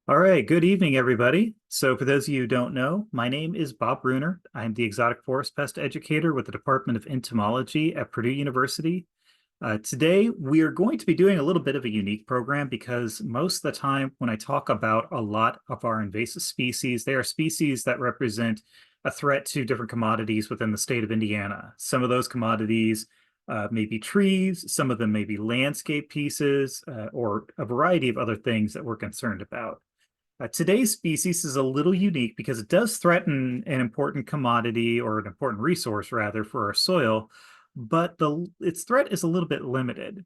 All right, good evening, everybody. So for those of you who don't know, my name is Bob Bruner. I'm the exotic forest pest educator with the Department of Entomology at Purdue University. Today, we are going to be doing a little bit of a unique program because most of the time when I talk about a lot of our invasive species, they are species that represent a threat to different commodities within the state of Indiana. Some of those commodities may be trees, some of them may be landscape pieces, or a variety of other things that we're concerned about. Today's species is a little unique because it does threaten an important commodity or an important resource, rather, for our soil, but its threat is a little bit limited.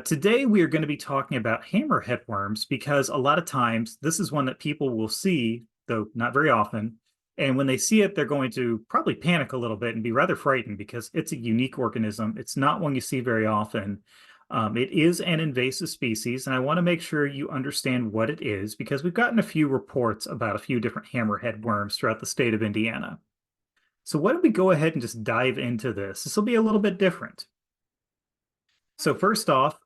Today, we are going to be talking about hammerhead worms because a lot of times this is one that people will see, though not very often. And when they see it, they're going to probably panic a little bit and be rather frightened because it's a unique organism. It's not one you see very often. It is an invasive species, and I want to make sure you understand what it is because we've gotten a few reports about a few different hammerhead worms throughout the state of Indiana. So why don't we go ahead and just dive into this? This will be a little bit different. So first off,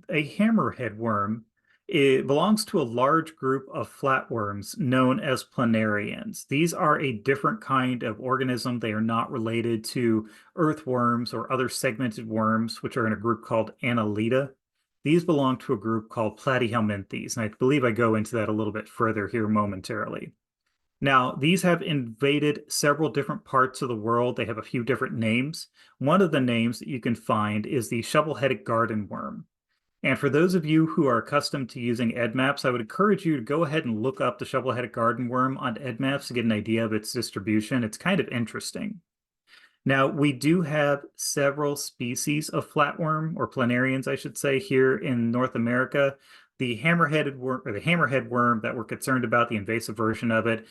a hammerhead worm, it belongs to a large group of flatworms known as planarians. These are a different kind of organism. They are not related to earthworms or other segmented worms, which are in a group called Annelida. These belong to a group called Platyhelminthes, and I believe I go into that a little bit further here momentarily. Now, these have invaded several different parts of the world. They have a few different names. One of the names that you can find is the shovel-headed garden worm. And for those of you who are accustomed to using EdMaps, I would encourage you to go ahead and look up the shovel-headed garden worm on EdMaps to get an idea of its distribution. It's kind of interesting. Now, we do have several species of flatworm, or planarians, I should say, here in North America. The hammerheaded worm, or the hammerhead worm that we're concerned about, the invasive version of it,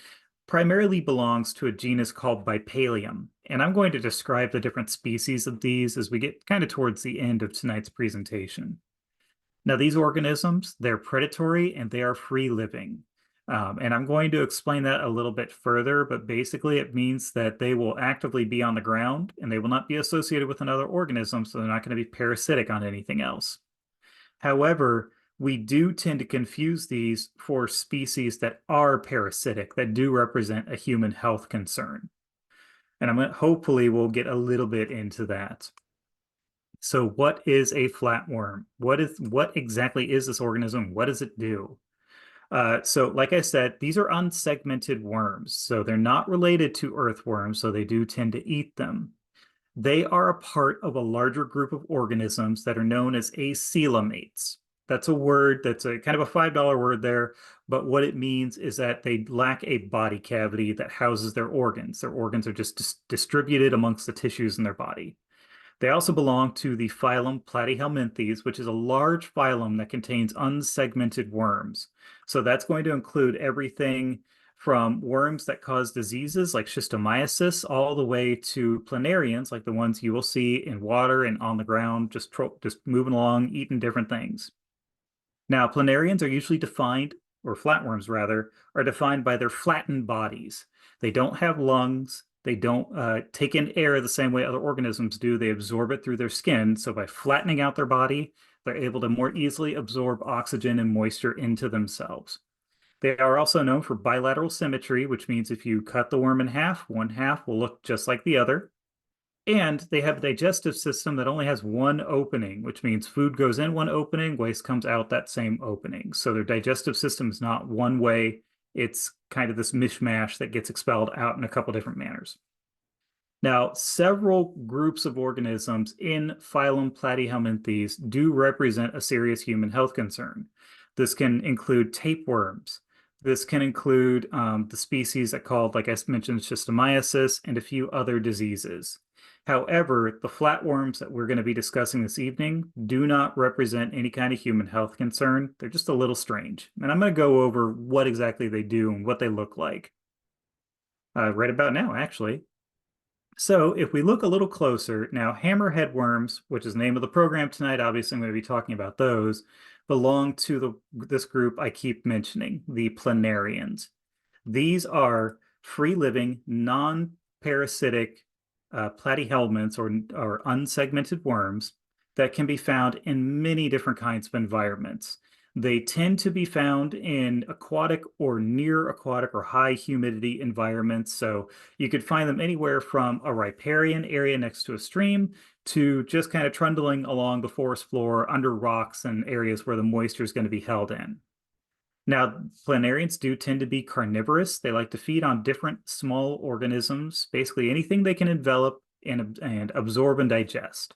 primarily belongs to a genus called Bipalium. And I'm going to describe the different species of these as we get kind of towards the end of tonight's presentation. Now, these organisms, they're predatory and they are free living. And I'm going to explain that a little bit further, but basically it means that they will actively be on the ground and they will not be associated with another organism, so they're not going to be parasitic on anything else. However, we do tend to confuse these for species that are parasitic, that do represent a human health concern. And hopefully we'll get a little bit into that. So what is a flatworm? What exactly is this organism? What does it do? So like I said, these are unsegmented worms. So they're not related to earthworms, so they do tend to eat them. They are a part of a larger group of organisms that are known as acoelomates. That's a word that's a kind of a $5 word there, but what it means is that they lack a body cavity that houses their organs. Their organs are just distributed amongst the tissues in their body. They also belong to the phylum Platyhelminthes, which is a large phylum that contains unsegmented worms. So that's going to include everything from worms that cause diseases like schistomiasis all the way to planarians, like the ones you will see in water and on the ground, just moving along, eating different things. Now, planarians are usually defined, or flatworms rather, are defined by their flattened bodies. They don't have lungs. They don't take in air the same way other organisms do. They absorb it through their skin. So by flattening out their body, they're able to more easily absorb oxygen and moisture into themselves. They are also known for bilateral symmetry, which means if you cut the worm in half, one half will look just like the other. And they have a digestive system that only has one opening, which means food goes in one opening, waste comes out that same opening. So their digestive system is not one way. It's kind of this mishmash that gets expelled out in a couple different manners. Now, several groups of organisms in phylum Platyhelminthes do represent a serious human health concern. This can include tapeworms. This can include the species that called, like I mentioned, schistomiasis and a few other diseases. However, the flatworms that we're going to be discussing this evening do not represent any kind of human health concern. They're just a little strange. And I'm going to go over what exactly they do and what they look like right about now, actually. So if we look a little closer, now hammerhead worms, which is the name of the program tonight, obviously I'm going to be talking about those, belong to this group I keep mentioning, the planarians. These are free-living, non-parasitic platyhelminths or unsegmented worms that can be found in many different kinds of environments. They tend to be found in aquatic or near aquatic or high humidity environments. So you could find them anywhere from a riparian area next to a stream to just kind of trundling along the forest floor under rocks and areas where the moisture is going to be held in. Now, planarians do tend to be carnivorous. They like to feed on different small organisms, basically anything they can envelop and absorb and digest.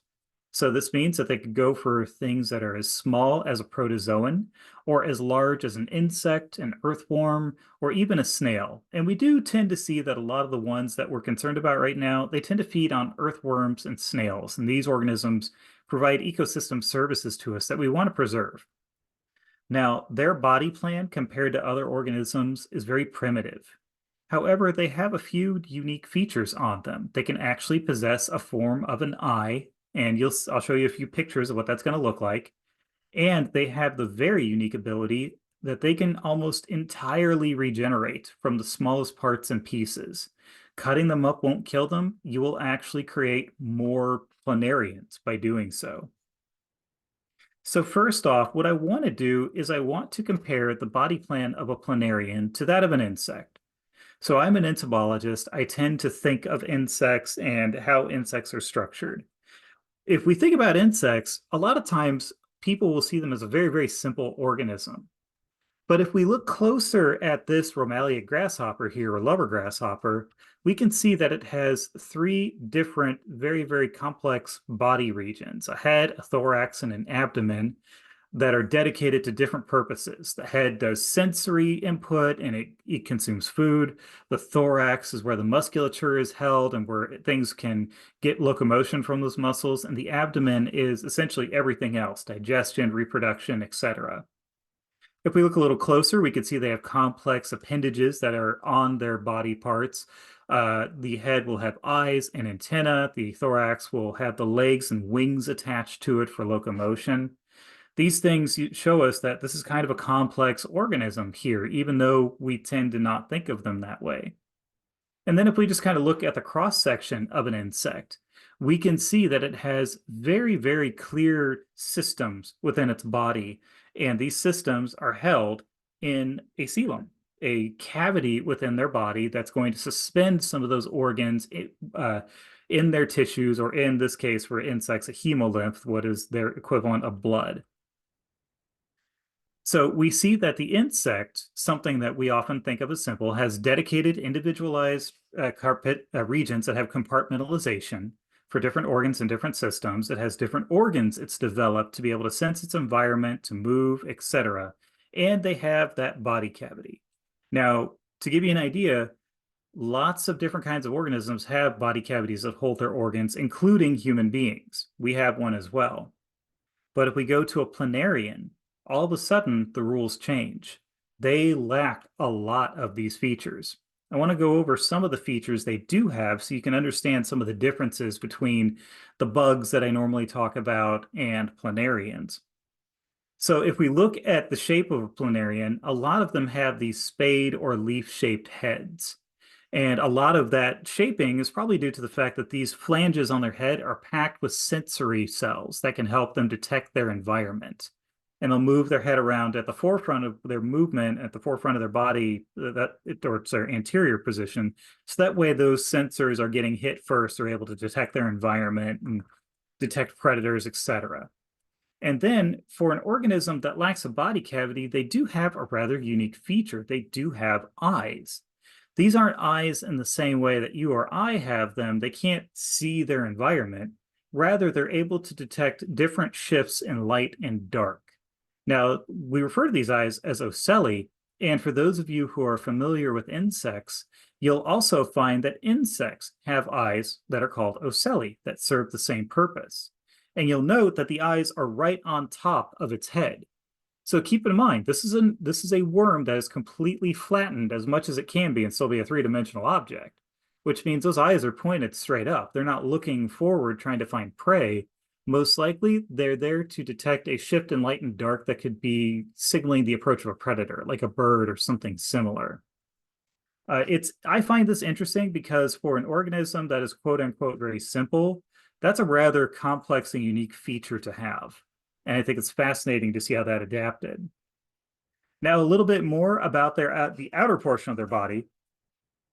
So this means that they could go for things that are as small as a protozoan or as large as an insect, an earthworm, or even a snail. And we do tend to see that a lot of the ones that we're concerned about right now, they tend to feed on earthworms and snails. And these organisms provide ecosystem services to us that we want to preserve. Now, their body plan compared to other organisms is very primitive. However, they have a few unique features on them. They can actually possess a form of an eye, and I'll show you a few pictures of what that's going to look like. And they have the very unique ability that they can almost entirely regenerate from the smallest parts and pieces. Cutting them up won't kill them. You will actually create more planarians by doing so. So first off, what I want to do is I want to compare the body plan of a planarian to that of an insect. So I'm an entomologist. I tend to think of insects and how insects are structured. If we think about insects, a lot of times people will see them as a very, very simple organism. But if we look closer at this Romalia grasshopper here, or lover grasshopper, we can see that it has three different, very, very complex body regions: a head, a thorax, and an abdomen that are dedicated to different purposes. The head does sensory input and it consumes food. The thorax is where the musculature is held and where things can get locomotion from those muscles. And the abdomen is essentially everything else: digestion, reproduction, etc. If we look a little closer, we can see they have complex appendages that are on their body parts. The head will have eyes and antenna. The thorax will have the legs and wings attached to it for locomotion. These things show us that this is kind of a complex organism here, even though we tend to not think of them that way. And then if we just kind of look at the cross section of an insect, we can see that it has very, very clear systems within its body. And these systems are held in a coelom, a cavity within their body that's going to suspend some of those organs in their tissues, or in this case for insects, a hemolymph, what is their equivalent of blood. So we see that the insect, something that we often think of as simple, has dedicated individualized regions that have compartmentalization for different organs and different systems. It has different organs it's developed to be able to sense its environment, to move, etc. And they have that body cavity. Now, to give you an idea, lots of different kinds of organisms have body cavities that hold their organs, including human beings. We have one as well. But if we go to a planarian, all of a sudden the rules change. They lack a lot of these features. I want to go over some of the features they do have so you can understand some of the differences between the bugs that I normally talk about and planarians. So if we look at the shape of a planarian, a lot of them have these spade or leaf-shaped heads. And a lot of that shaping is probably due to the fact that these flanges on their head are packed with sensory cells that can help them detect their environment. And they'll move their head around at the forefront of their movement, at the forefront of their body, or it's their anterior position. So that way those sensors are getting hit first. They're able to detect their environment and detect predators, etc. And then for an organism that lacks a body cavity, they do have a rather unique feature. They do have eyes. These aren't eyes in the same way that you or I have them. They can't see their environment. Rather, they're able to detect different shifts in light and dark. Now, we refer to these eyes as ocelli, and for those of you who are familiar with insects, you'll also find that insects have eyes that are called ocelli that serve the same purpose. And you'll note that the eyes are right on top of its head. So keep in mind, this is a worm that is completely flattened as much as it can be and still be a three-dimensional object, which means those eyes are pointed straight up. They're not looking forward trying to find prey. Most likely, they're there to detect a shift in light and dark that could be signaling the approach of a predator, like a bird or something similar. I find this interesting because for an organism that is quote unquote very simple, that's a rather complex and unique feature to have. And I think it's fascinating to see how that adapted. Now, a little bit more about the outer portion of their body.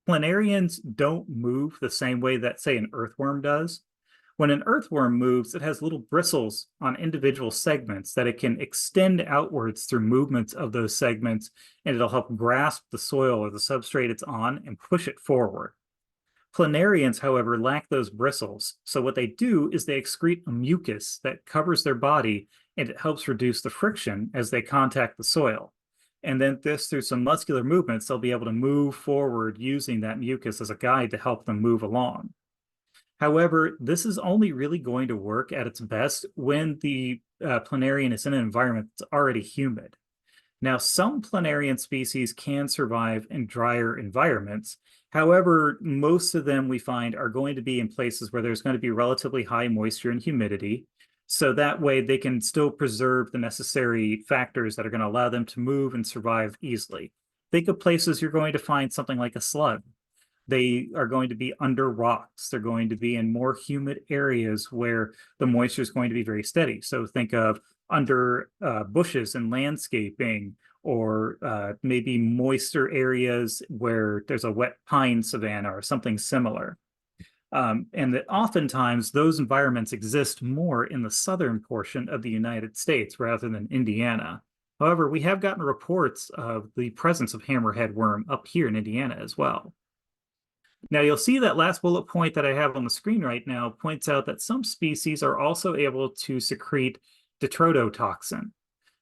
Planarians don't move the same way that, say, an earthworm does. When an earthworm moves, it has little bristles on individual segments that it can extend outwards through movements of those segments, and it'll help grasp the soil or the substrate it's on and push it forward. Planarians, however, lack those bristles. So what they do is they excrete a mucus that covers their body, and it helps reduce the friction as they contact the soil. And then through some muscular movements, they'll be able to move forward using that mucus as a guide to help them move along. However, this is only really going to work at its best when the planarian is in an environment that's already humid. Now, some planarian species can survive in drier environments. However, most of them we find are going to be in places where there's going to be relatively high moisture and humidity. So that way they can still preserve the necessary factors that are going to allow them to move and survive easily. Think of places you're going to find something like a slug. They are going to be under rocks. They're going to be in more humid areas where the moisture is going to be very steady. So think of under bushes and landscaping, or maybe moister areas where there's a wet pine savanna or something similar. And that oftentimes those environments exist more in the southern portion of the United States rather than Indiana. However, we have gotten reports of the presence of hammerhead worm up here in Indiana as well. Now, you'll see that last bullet point that I have on the screen right now points out that some species are also able to secrete detrodotoxin.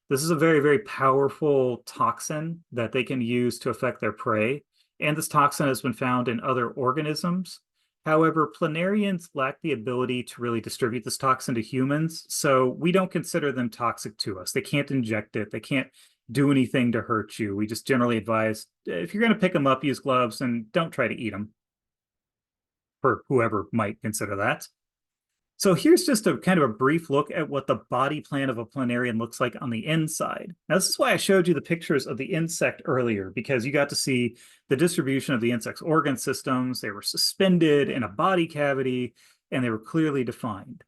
This is a very, very powerful toxin that they can use to affect their prey, and this toxin has been found in other organisms. However, planarians lack the ability to really distribute this toxin to humans, so we don't consider them toxic to us. They can't inject it, they can't do anything to hurt you. We just generally advise, if you're going to pick them up, use gloves and don't try to eat them, for whoever might consider that. So here's just a kind of a brief look at what the body plan of a planarian looks like on the inside. Now, this is why I showed you the pictures of the insect earlier, because you got to see the distribution of the insect's organ systems. They were suspended in a body cavity, and they were clearly defined.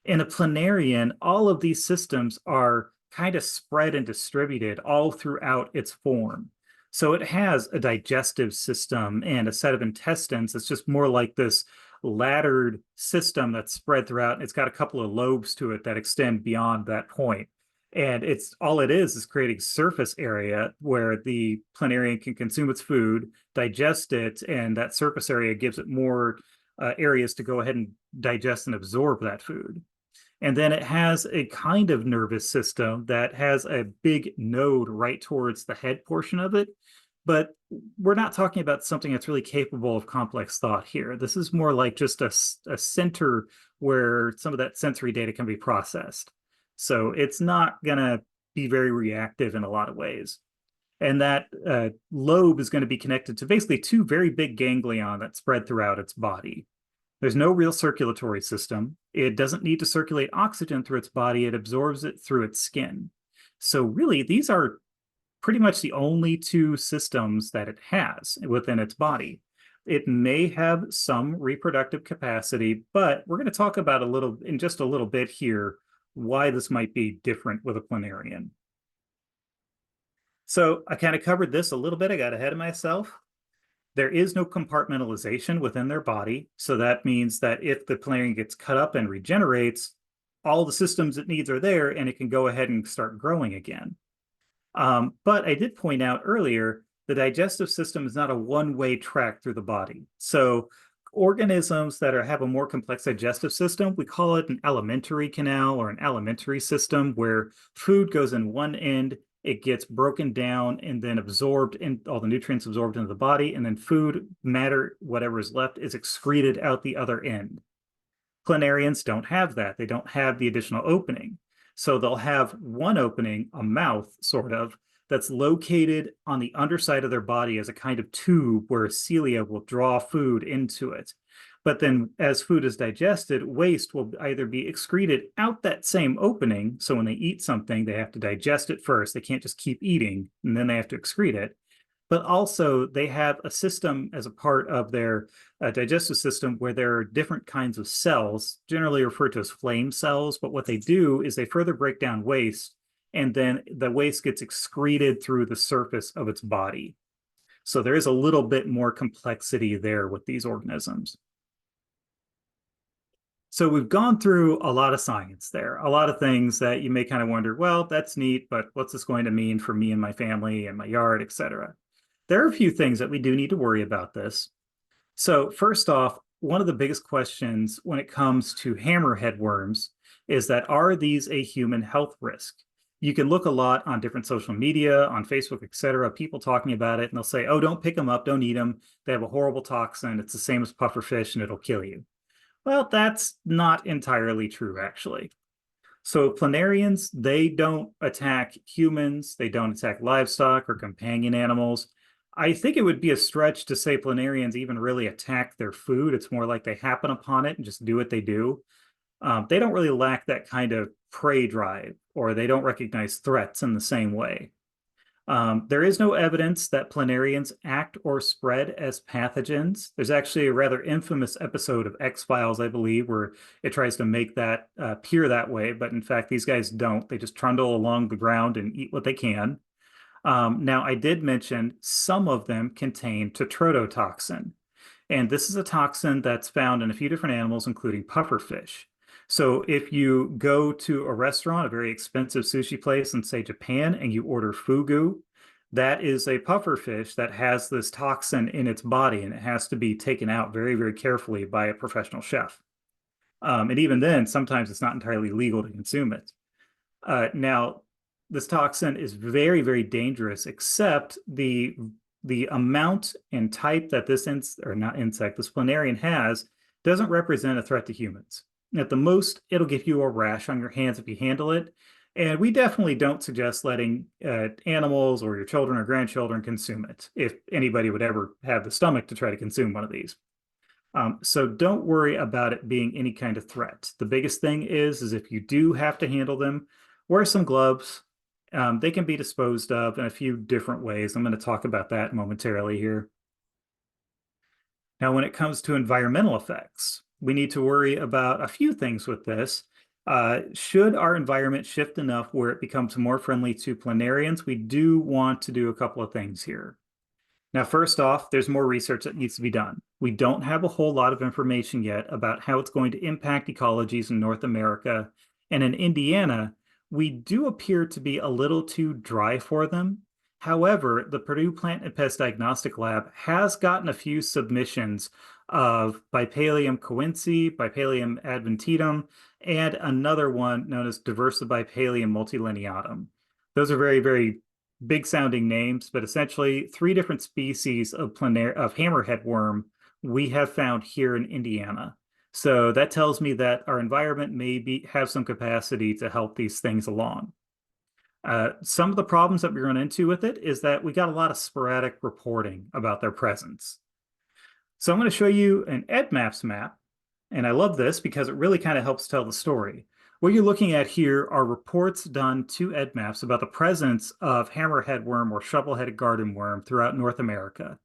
In a planarian, all of these systems are kind of spread and distributed all throughout its form. So it has a digestive system and a set of intestines. It's just more like this laddered system that's spread throughout. It's got a couple of lobes to it that extend beyond that point. And it's all it is creating surface area where the planarian can consume its food, digest it, and that surface area gives it more areas to go ahead and digest and absorb that food. And then it has a kind of nervous system that has a big node right towards the head portion of it. But we're not talking about something that's really capable of complex thought here. This is more like just a center where some of that sensory data can be processed. So it's not going to be very reactive in a lot of ways. And that lobe is going to be connected to basically two very big ganglion that spread throughout its body. There's no real circulatory system. It doesn't need to circulate oxygen through its body. It absorbs it through its skin. So really, these are pretty much the only two systems that it has within its body. It may have some reproductive capacity, but we're going to talk about in just a little bit here why this might be different with a planarian. So I kind of covered this a little bit. I got ahead of myself. There is no compartmentalization within their body. So that means that if the planarian gets cut up and regenerates, all the systems it needs are there and it can go ahead and start growing again. But I did point out earlier, the digestive system is not a one-way track through the body. So organisms that have a more complex digestive system, we call it an alimentary canal or an alimentary system, where food goes in one end, it gets broken down and then absorbed, and all the nutrients absorbed into the body, and then food, matter, whatever is left, is excreted out the other end. Planarians don't have that. They don't have the additional opening. So they'll have one opening, a mouth sort of, that's located on the underside of their body as a kind of tube where cilia will draw food into it. But then as food is digested, waste will either be excreted out that same opening. So when they eat something, they have to digest it first. They can't just keep eating and then they have to excrete it. But also they have a system as a part of their digestive system where there are different kinds of cells, generally referred to as flame cells. But what they do is they further break down waste and then the waste gets excreted through the surface of its body. So there is a little bit more complexity there with these organisms. So we've gone through a lot of science there, a lot of things that you may kind of wonder, well, that's neat, but what's this going to mean for me and my family and my yard, et cetera? There are a few things that we do need to worry about this. So first off, one of the biggest questions when it comes to hammerhead worms is that are these a human health risk? You can look a lot on different social media, on Facebook, et cetera, people talking about it, and they'll say, oh, don't pick them up, don't eat them. They have a horrible toxin. It's the same as pufferfish and it'll kill you. Well, that's not entirely true, actually. So planarians, they don't attack humans, they don't attack livestock or companion animals. I think it would be a stretch to say planarians even really attack their food. It's more like they happen upon it and just do what they do. They don't really lack that kind of prey drive, or they don't recognize threats in the same way. There is no evidence that planarians act or spread as pathogens. There's actually a rather infamous episode of X-Files, I believe, where it tries to make that appear that way, but in fact, these guys don't. They just trundle along the ground and eat what they can. Now, I did mention some of them contain tetrodotoxin, and this is a toxin that's found in a few different animals, including pufferfish. So if you go to a restaurant, a very expensive sushi place in, say, Japan, and you order fugu, that is a pufferfish that has this toxin in its body, and it has to be taken out very, very carefully by a professional chef. And even then, sometimes it's not entirely legal to consume it. Now, this toxin is very, very dangerous, except the amount and type that this this planarian has doesn't represent a threat to humans. At the most, it'll give you a rash on your hands if you handle it. And we definitely don't suggest letting animals or your children or grandchildren consume it, if anybody would ever have the stomach to try to consume one of these. So don't worry about it being any kind of threat. The biggest thing is if you do have to handle them, wear some gloves. They can be disposed of in a few different ways. I'm going to talk about that momentarily here. Now, when it comes to environmental effects, we need to worry about a few things with this. Should our environment shift enough where it becomes more friendly to planarians, we do want to do a couple of things here. Now, first off, there's more research that needs to be done. We don't have a whole lot of information yet about how it's going to impact ecologies in North America. And in Indiana, we do appear to be a little too dry for them. However, the Purdue Plant and Pest Diagnostic Lab has gotten a few submissions of Bipalium coense, Bipalium adventitum, and another one known as Diversibipalium multilineatum. Those are very, very big sounding names, but essentially 3 different species of hammerhead worm we have found here in Indiana. So that tells me that our environment may have some capacity to help these things along. Some of the problems that we run into with it is that we got a lot of sporadic reporting about their presence. So I'm going to show you an EDMAPS map, and I love this because it really kind of helps tell the story. What you're looking at here are reports done to EDMAPS about the presence of hammerhead worm or shovel-headed garden worm throughout North America.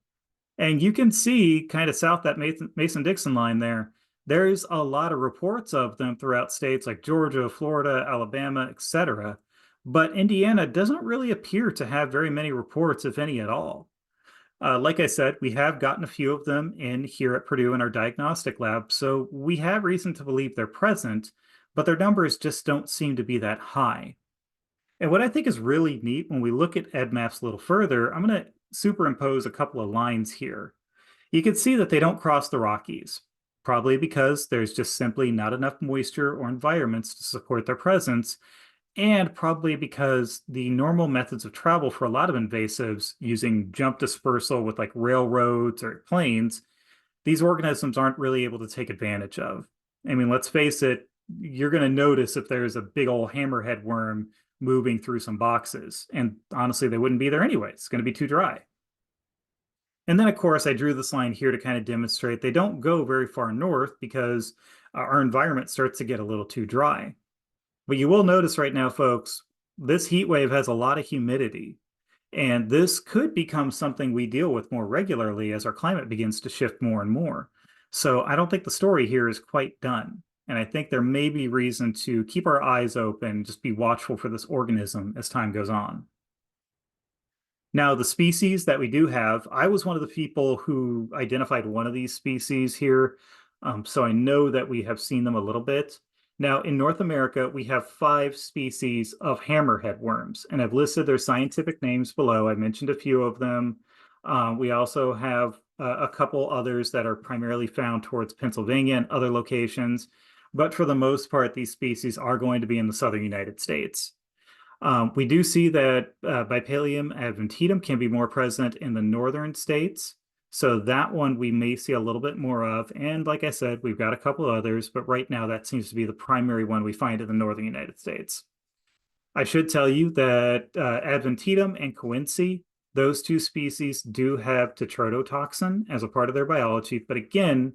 And you can see kind of south that Mason-Dixon line there, there's a lot of reports of them throughout states like Georgia, Florida, Alabama, etc. But Indiana doesn't really appear to have very many reports, if any at all. Like I said, we have gotten a few of them in here at Purdue in our diagnostic lab, so we have reason to believe they're present, but their numbers just don't seem to be that high. And what I think is really neat when we look at EDMAPS a little further, I'm going to superimpose a couple of lines here. You can see that they don't cross the Rockies, probably because there's just simply not enough moisture or environments to support their presence, and probably because the normal methods of travel for a lot of invasives, using jump dispersal with like railroads or planes, these organisms aren't really able to take advantage of. I mean, let's face it, you're going to notice if there's a big old hammerhead worm moving through some boxes. And honestly, they wouldn't be there anyway. It's going to be too dry. And then, of course, I drew this line here to kind of demonstrate they don't go very far north because our environment starts to get a little too dry. But you will notice right now, folks, this heat wave has a lot of humidity. And this could become something we deal with more regularly as our climate begins to shift more and more. So I don't think the story here is quite done. And I think there may be reason to keep our eyes open, just be watchful for this organism as time goes on. Now, the species that we do have, I was one of the people who identified one of these species here, so I know that we have seen them a little bit. Now, in North America, we have 5 species of hammerhead worms, and I've listed their scientific names below. I mentioned a few of them. We also have a couple others that are primarily found towards Pennsylvania and other locations, but for the most part, these species are going to be in the southern United States. We do see that Bipalium adventitum can be more present in the northern states. So that one we may see a little bit more of. And like I said, we've got a couple others, but right now that seems to be the primary one we find in the northern United States. I should tell you that adventitum and coense, those 2 species do have tetrodotoxin as a part of their biology. But again,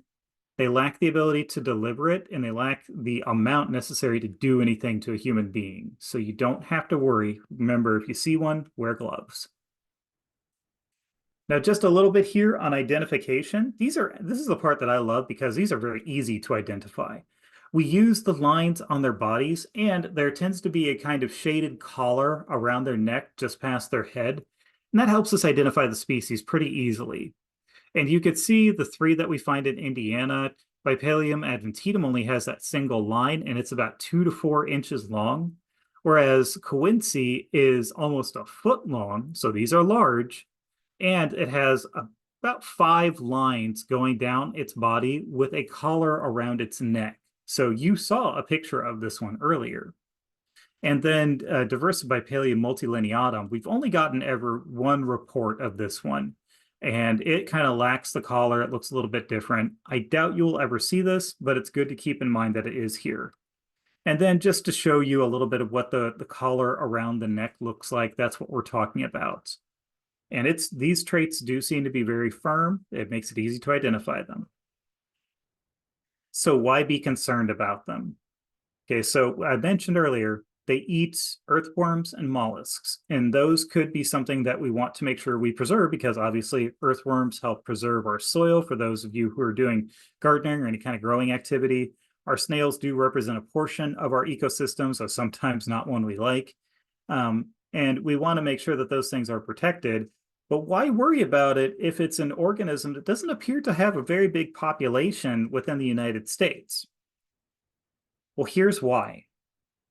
they lack the ability to deliver it, and they lack the amount necessary to do anything to a human being. So you don't have to worry. Remember, if you see one, wear gloves. Now, just a little bit here on identification. This is the part that I love because these are very easy to identify. We use the lines on their bodies, and there tends to be a kind of shaded collar around their neck just past their head. And that helps us identify the species pretty easily. And you could see the 3 that we find in Indiana. Bipalium adventitum only has that single line, and it's about 2 to 4 inches long, whereas coense is almost a foot long, so these are large, and it has about 5 lines going down its body with a collar around its neck. So you saw a picture of this one earlier. And then Diversibipalium multilineatum, we've only gotten ever one report of this one. And it kind of lacks the collar. It looks a little bit different. I doubt you'll ever see this, but it's good to keep in mind that it is here. And then just to show you a little bit of what the collar around the neck looks like, that's what we're talking about. And these traits do seem to be very firm. It makes it easy to identify them. So why be concerned about them? Okay, so I mentioned earlier, they eat earthworms and mollusks, and those could be something that we want to make sure we preserve because obviously earthworms help preserve our soil for those of you who are doing gardening or any kind of growing activity. Our snails do represent a portion of our ecosystem, so sometimes not one we like. And we want to make sure that those things are protected. But why worry about it if it's an organism that doesn't appear to have a very big population within the United States? Well, here's why.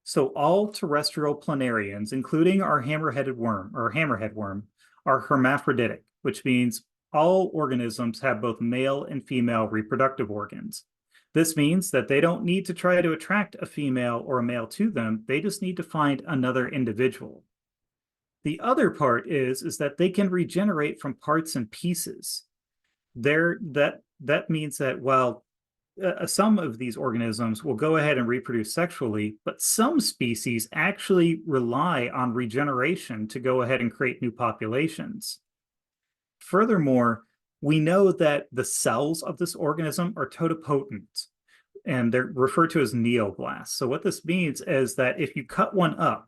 So all terrestrial planarians, including our hammerhead worm, are hermaphroditic, which means all organisms have both male and female reproductive organs. This means that they don't need to try to attract a female or a male to them. They just need to find another individual. The other part is that they can regenerate from parts and pieces. That means that while some of these organisms will go ahead and reproduce sexually, but some species actually rely on regeneration to go ahead and create new populations. Furthermore, we know that the cells of this organism are totipotent, and they're referred to as neoblasts. So what this means is that if you cut one up,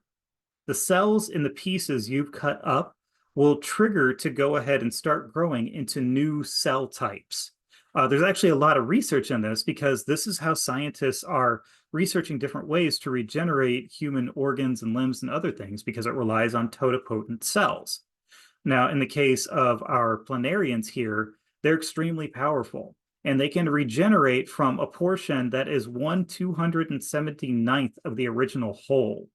the cells in the pieces you've cut up will trigger to go ahead and start growing into new cell types. There's actually a lot of research on this because this is how scientists are researching different ways to regenerate human organs and limbs and other things because it relies on totipotent cells. Now, in the case of our planarians here, they're extremely powerful and they can regenerate from a portion that is 1/279th of the original whole.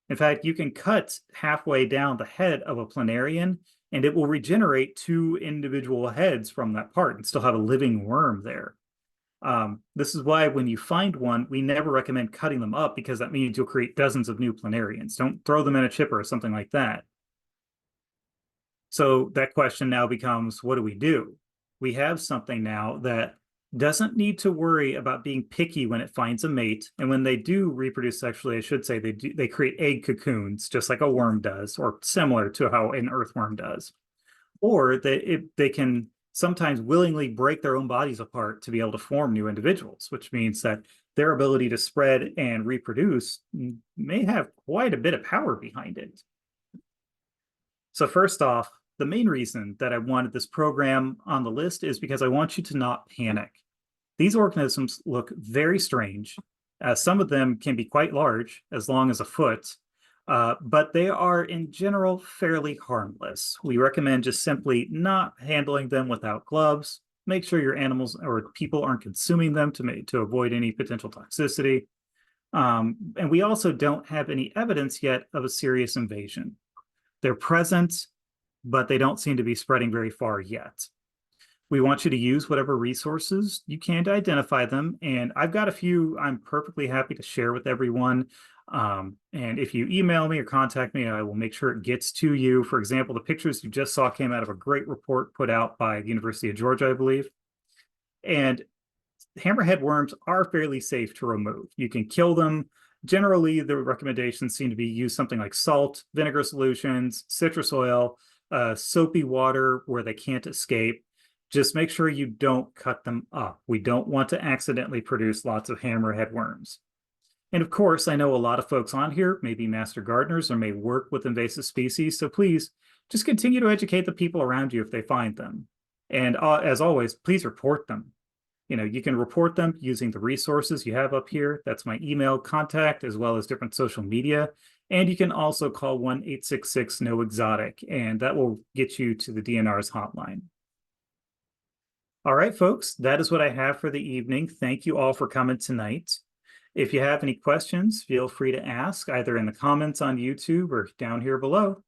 In fact, you can cut halfway down the head of a planarian and it will regenerate 2 individual heads from that part and still have a living worm there. This is why when you find one, we never recommend cutting them up because that means you'll create dozens of new planarians. Don't throw them in a chipper or something like that. So that question now becomes, what do? We have something now that doesn't need to worry about being picky when it finds a mate. And when they do reproduce sexually, I should say they create egg cocoons, just like a worm does, or similar to how an earthworm does. Or they can sometimes willingly break their own bodies apart to be able to form new individuals, which means that their ability to spread and reproduce may have quite a bit of power behind it. So first off, the main reason that I wanted this program on the list is because I want you to not panic. These organisms look very strange. Some of them can be quite large, as long as a foot, but they are in general fairly harmless. We recommend just simply not handling them without gloves. Make sure your animals or people aren't consuming them to avoid any potential toxicity. And we also don't have any evidence yet of a serious invasion. They're present, but they don't seem to be spreading very far yet. We want you to use whatever resources you can to identify them. And I've got a few I'm perfectly happy to share with everyone. And if you email me or contact me, I will make sure it gets to you. For example, the pictures you just saw came out of a great report put out by the University of Georgia, I believe. And hammerhead worms are fairly safe to remove. You can kill them. Generally, the recommendations seem to be use something like salt, vinegar solutions, citrus oil, soapy water where they can't escape. Just make sure you don't cut them up. We don't want to accidentally produce lots of hammerhead worms. And of course, I know a lot of folks on here may be master gardeners or may work with invasive species, so please just continue to educate the people around you if they find them. And as always, please report them. You can report them using the resources you have up here. That's my email contact, as well as different social media. And you can also call 1-866-NO-EXOTIC, and that will get you to the DNR's hotline. All right, folks, that is what I have for the evening. Thank you all for coming tonight. If you have any questions, feel free to ask either in the comments on YouTube or down here below.